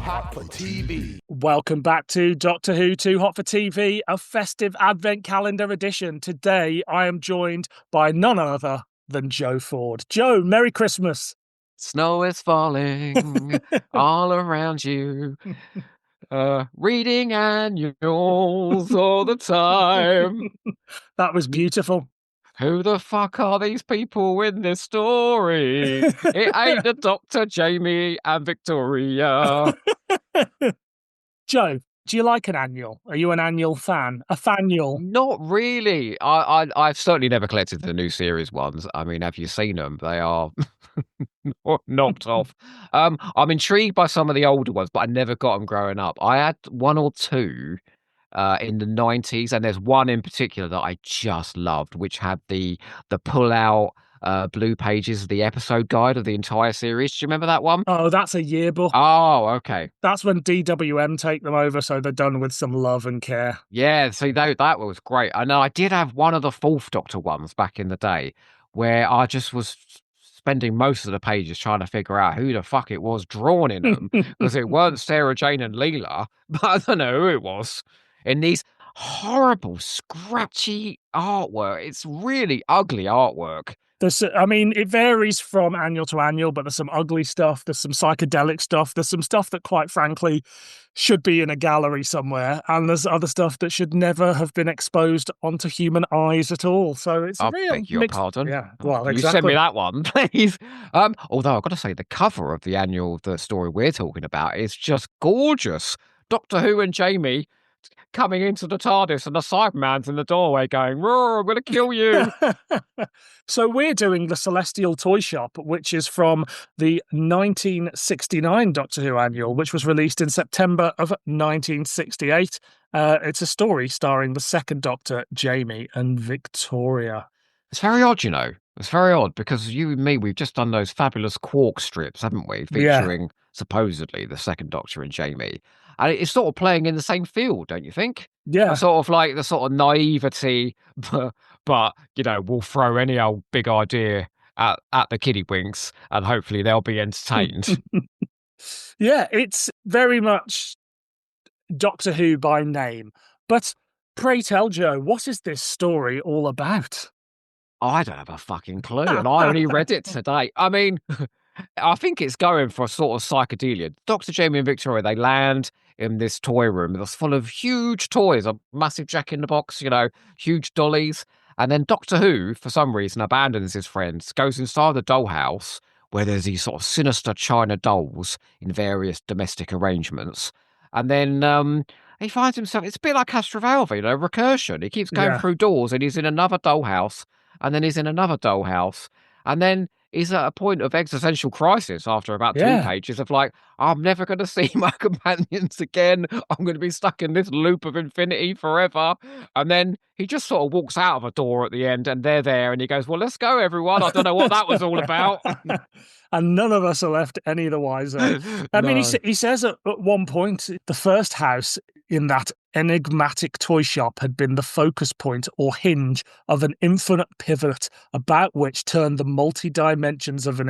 Hot for TV. Welcome back to Doctor Who Too Hot for TV, a festive advent calendar edition. Today, I am joined by none other than Joe Ford. Joe, Merry Christmas. Snow is falling all around you. Reading annuals all the time. That was beautiful. Who the fuck are these people in this story? It ain't the Dr. Jamie and Victoria. Joe, do you like an annual? Are you an annual fan? A fannual? Not really. I've certainly never collected the new series ones. I mean, have you seen them? They are knocked off. I'm intrigued by some of the older ones, but I never got them growing up. I had one or two in the 90s, and there's one in particular that I just loved, which had the pull-out blue pages, the episode guide of the entire series. Do you remember that one? Oh, that's a yearbook. Oh, okay. That's when DWM take them over, so they're done with some love and care. Yeah, see, that was great. I know I did have one of the Fourth Doctor ones back in the day where I just was spending most of the pages trying to figure out who the fuck it was drawn in them, because it weren't Sarah Jane and Leela, but I don't know who it was. In these horrible, scratchy artwork. It's really ugly artwork. It varies from annual to annual, but there's some ugly stuff, there's some psychedelic stuff, there's some stuff that, quite frankly, should be in a gallery somewhere, and there's other stuff that should never have been exposed onto human eyes at all. So it's a real beg your mixed... pardon. Yeah, well, exactly. You send me that one, please. Although I've got to say, the cover of the annual, the story we're talking about, is just gorgeous. Doctor Who and Jamie coming into the TARDIS, and the Cyberman's in the doorway going, "Roar, I'm going to kill you." So we're doing the Celestial Toyshop, which is from the 1969 Doctor Who annual, which was released in September of 1968. It's a story starring the second Doctor, Jamie, and Victoria. It's very odd, you know. It's very odd because you and me, we've just done those fabulous Quark strips, haven't we? Featuring supposedly the second Doctor and Jamie. And it's sort of playing in the same field, don't you think? Yeah. Sort of like the sort of naivety, but you know, we'll throw any old big idea at the kiddywinks and hopefully they'll be entertained. Yeah, it's very much Doctor Who by name. But pray tell, Joe, what is this story all about? I don't have a fucking clue, and I only read it today. I mean, I think it's going for a sort of psychedelia. Dr. Jamie and Victoria, they land in this toy room that's full of huge toys, a massive Jack-in-the-Box, you know, huge dollies. And then Doctor Who, for some reason, abandons his friends, goes inside the dollhouse where there's these sort of sinister China dolls in various domestic arrangements. And then he finds himself, it's a bit like Castrovalva, you know, recursion. He keeps going through doors and he's in another dollhouse, and then he's in another dollhouse, and then he's at a point of existential crisis after about 2 pages of like, I'm never going to see my companions again. I'm going to be stuck in this loop of infinity forever. And then he just sort of walks out of a door at the end and they're there and he goes, well, let's go, everyone. I don't know what that was all about. And none of us are left any the wiser. I mean, he says at one point, the first house in that enigmatic toy shop had been the focus point or hinge of an infinite pivot about which turned the multi-dimensions of the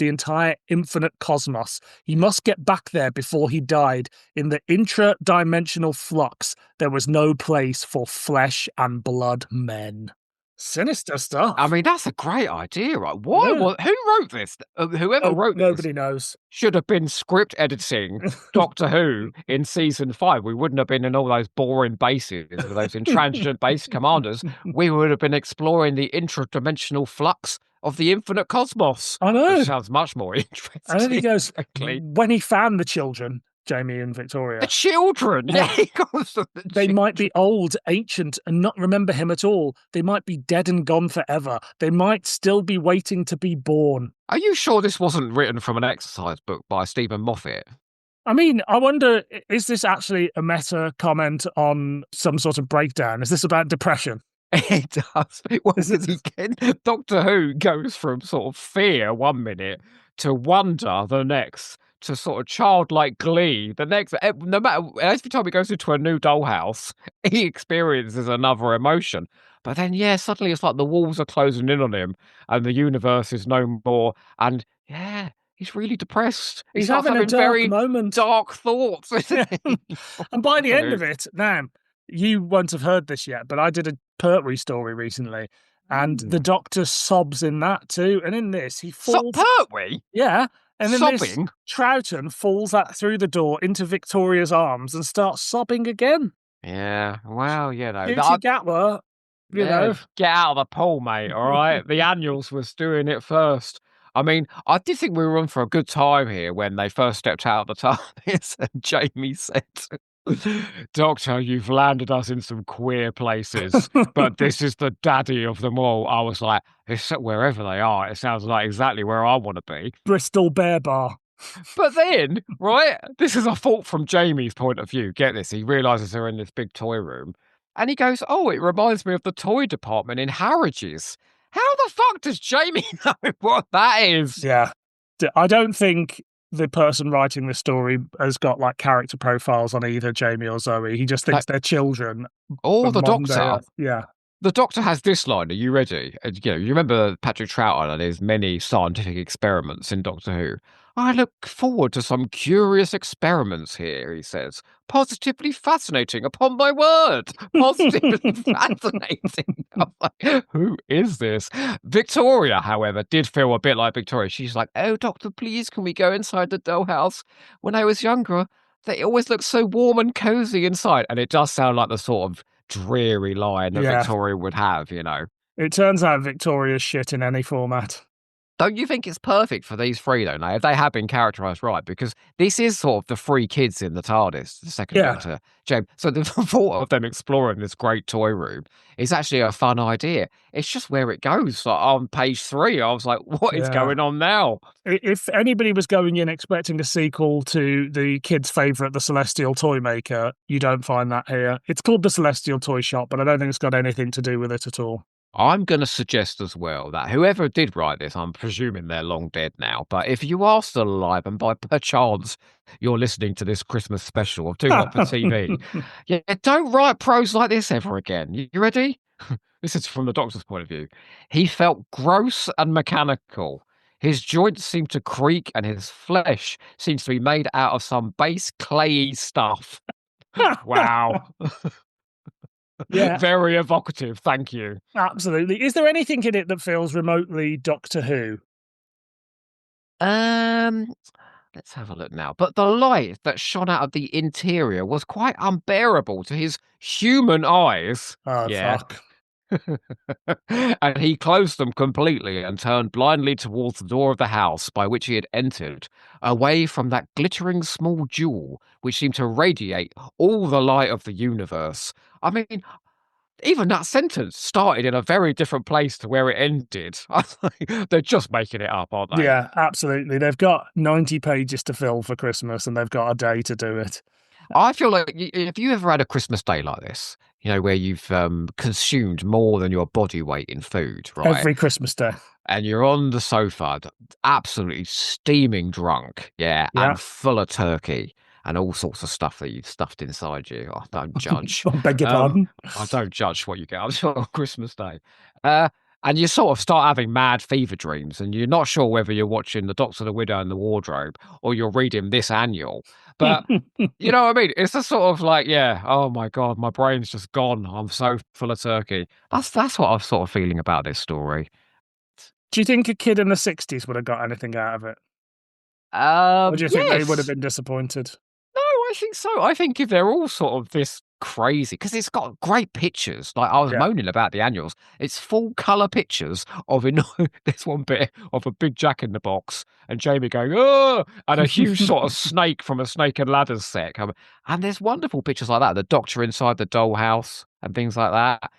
entire infinite cosmos. He must get back there before he died. In the intra-dimensional flux, there was no place for flesh and blood men. Sinister stuff. I mean, that's a great idea, right? Who wrote this? Whoever wrote this, nobody knows. Should have been script editing Doctor Who in season 5. We wouldn't have been in all those boring bases with those intransigent base commanders. We would have been exploring the intradimensional flux of the infinite cosmos. I know. Which sounds much more interesting. And then he goes, when he found the children, Jamie and Victoria. The children? Yeah. They might be old, ancient, and not remember him at all. They might be dead and gone forever. They might still be waiting to be born. Are you sure this wasn't written from an exercise book by Stephen Moffat? I mean, I wonder, is this actually a meta comment on some sort of breakdown? Is this about depression? It does. Doctor Who goes from sort of fear 1 minute to wonder the next, to sort of childlike glee the next. No matter, every time he goes into a new dollhouse, he experiences another emotion. But then, suddenly it's like the walls are closing in on him and the universe is no more. And he's really depressed. He He's starts having a having dark very moment. dark thoughts. Yeah. And by the end of Absolute. it, now, you won't have heard this yet, but I did a Pertwee story recently, and the doctor sobs in that too. And in this, he So falls. Pertwee Yeah. And then this sobbing. Troughton falls out through the door into Victoria's arms and starts sobbing again. Yeah, well, Cutie Gatwa, you yeah, know. get out of the pool, mate. All right, the annuals was doing it first. I mean, I did think we were on for a good time here when they first stepped out of the TARDIS and Jamie said, "Doctor, you've landed us in some queer places, but this is the daddy of them all." I was like, "It's wherever they are. It sounds like exactly where I want to be." Bristol Bear Bar. But then, right, this is a fault from Jamie's point of view. Get this, he realizes they're in this big toy room and he goes, "Oh, it reminds me of the toy department in Harrods." How the fuck does Jamie know what that is? Yeah. I don't think the person writing the story has got like character profiles on either Jamie or Zoe. He just thinks Like, they're children oh, from the modern day doctor. Earth. Yeah. The doctor has this line. Are you ready? You remember Patrick Troughton and his many scientific experiments in Doctor Who. "I look forward to some curious experiments here," he says. "Positively fascinating, upon my word. Positively fascinating." I'm like, who is this? Victoria, however, did feel a bit like Victoria. She's like, "Oh, Doctor, please, can we go inside the dollhouse? When I was younger, they always looked so warm and cozy inside." And it does sound like the sort of dreary line that Yeah. Victoria would have, It turns out Victoria's shit in any format. Don't you think it's perfect for these three, though, now, if they have been characterised right? Because this is sort of the three kids in the TARDIS, the second Yeah. Doctor, James. So the thought of them exploring this great toy room is actually a fun idea. It's just where it goes. Like, on page 3, I was like, what is Yeah. going on now? If anybody was going in expecting a sequel to the kids' favourite, The Celestial Toymaker, you don't find that here. It's called The Celestial Toyshop, but I don't think it's got anything to do with it at all. I'm going to suggest as well that whoever did write this, I'm presuming they're long dead now, but if you are still alive and by perchance you're listening to this Christmas special of Too Hot for TV, yeah, don't write prose like this ever again. You ready? This is from the Doctor's point of view. "He felt gross and mechanical. His joints seemed to creak and his flesh seems to be made out of some base clayey stuff." Wow. Yeah. Very evocative. Thank you. Absolutely. Is there anything in it that feels remotely Doctor Who? Let's have a look now. But the light that shone out of the interior was quite unbearable to his human eyes. Oh, Yeah. fuck. And he closed them completely and turned blindly towards the door of the house by which he had entered, away from that glittering small jewel which seemed to radiate all the light of the universe. I mean, even that sentence started in a very different place to where it ended. They're just making it up, aren't they? Yeah, absolutely. They've got 90 pages to fill for Christmas and they've got a day to do it. I feel like if you ever had a Christmas day like this, where you've consumed more than your body weight in food, right? Every Christmas day. And you're on the sofa, absolutely steaming drunk, Yeah. and full of turkey and all sorts of stuff that you've stuffed inside you. I don't judge. I beg your pardon. I don't judge what you get up to on Christmas Day. And you sort of start having mad fever dreams, and you're not sure whether you're watching The Doctor, the Widow, and the Wardrobe, or you're reading this annual. But you know what I mean? It's a sort of like, yeah, oh my God, my brain's just gone. I'm so full of turkey. That's what I'm sort of feeling about this story. Do you think a kid in the 60s would have got anything out of it? Or do you think they would have Yes. been disappointed? No, I think so. I think if they're all sort of this crazy, because it's got great pictures. Like I was Yeah. moaning about the annuals. It's full colour pictures of this one bit of a big Jack in the Box and Jamie going, "Oh," and a huge sort of snake from a Snake and Ladders set. And there's wonderful pictures like that. The Doctor inside the dollhouse and things like that.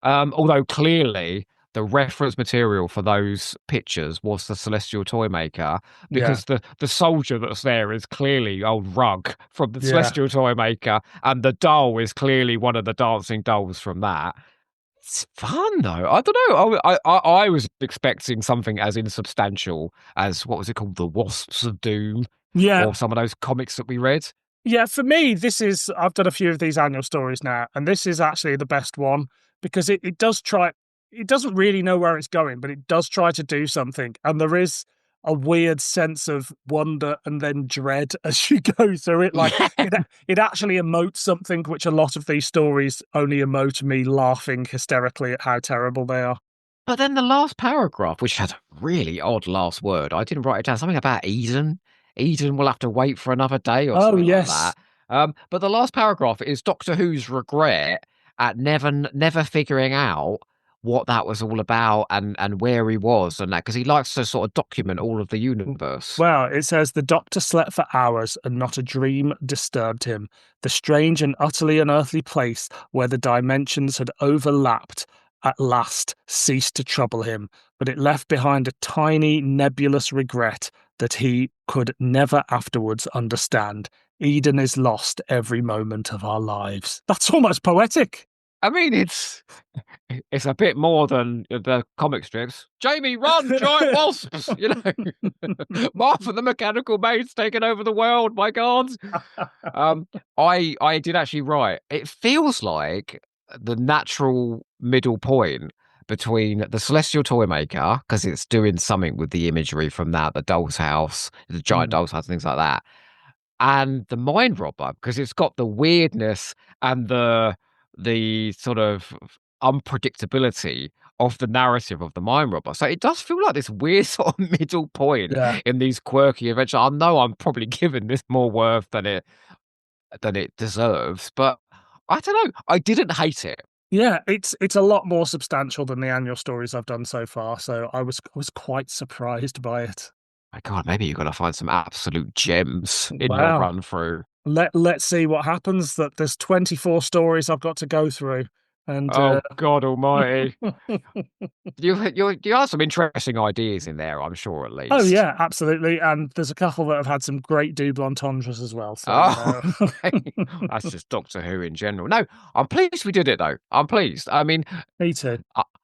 Although clearly the reference material for those pictures was the Celestial Toymaker, because the soldier that's there is clearly old Rug from the Celestial Toymaker, and the doll is clearly one of the dancing dolls from that. It's fun though. I don't know. I was expecting something as insubstantial as, what was it called, the Wasps of Doom, or some of those comics that we read. Yeah, for me, I've done a few of these annual stories now, and this is actually the best one because it doesn't really know where it's going, but it does try to do something. And there is a weird sense of wonder and then dread as you go through it. Like it actually emotes something which a lot of these stories only emote me laughing hysterically at how terrible they are. But then the last paragraph, which had a really odd last word, I didn't write it down. Something about Eden. Eden will have to wait for another day or Oh something like yes. that. But the last paragraph is Doctor Who's regret at never figuring out what that was all about and where he was and that, because he likes to sort of document all of the universe. Well, it says the doctor slept for hours and not a dream disturbed him. The strange and utterly unearthly place where the dimensions had overlapped at last ceased to trouble him, but it left behind a tiny, nebulous regret that he could never afterwards understand. Eden is lost every moment of our lives. That's almost poetic. I mean, it's a bit more than the comic strips. Jamie, run, giant wasps! You know, Martha the Mechanical Maid's taking over the world. My God. I did actually write. It feels like the natural middle point between the Celestial Toymaker, because it's doing something with the imagery from that, the doll's house, the giant doll's house, things like that, and the Mind Robber, because it's got the weirdness and the sort of unpredictability of the narrative of the Mind Robber. So it does feel like this weird sort of middle point Yeah. in these quirky adventures. I know I'm probably giving this more worth than it deserves, but I don't know. I didn't hate it. Yeah, it's a lot more substantial than the annual stories I've done so far, so I was quite surprised by it. My God, maybe you're gonna find some absolute gems in your Wow. run through. Let's see what happens. That there's 24 stories I've got to go through, and Oh God Almighty! You have some interesting ideas in there, I'm sure, at oh least. yeah, absolutely. And there's a couple that have had some great double entendres as well. So Oh, okay. That's just Doctor Who in general. No, I'm pleased we did it though. I'm pleased. I mean, me too.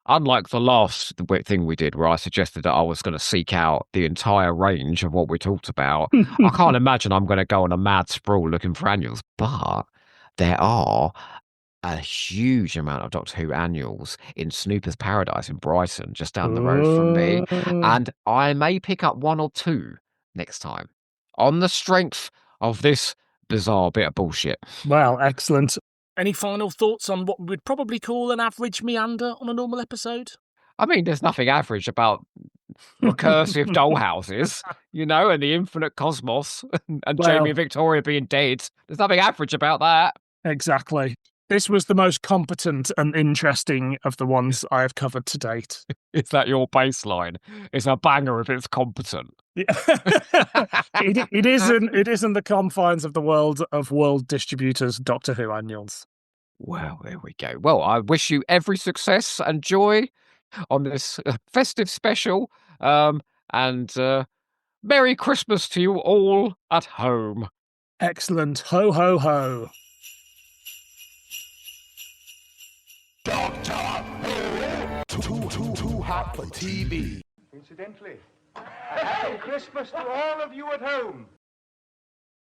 unlike the last thing we did, where I suggested that I was going to seek out the entire range of what we talked about, I can't imagine I'm going to go on a mad sprawl looking for annuals. But there are a huge amount of Doctor Who annuals in Snooper's Paradise in Brighton, just down the road from me, Ooh. and I may pick up one or two next time on the strength of this bizarre bit of bullshit. Well, excellent. Any final thoughts on what we'd probably call an average meander on a normal episode? I mean, there's nothing average about recursive dollhouses, you know, and the infinite cosmos and Jamie Well, and Victoria being dead. There's nothing average about that. exactly. This was the most competent and interesting of the ones I have covered to date. Is that your baseline? It's a banger if it's competent. Yeah. It isn't the confines of the world of world distributors Doctor Who annuals. Well, there we go. Well, I wish you every success and joy on this festive special. And Merry Christmas to you all at home. Excellent. Ho, ho, ho. Doctor Who. Too hot for TV. Incidentally, a happy Christmas to all of you at home.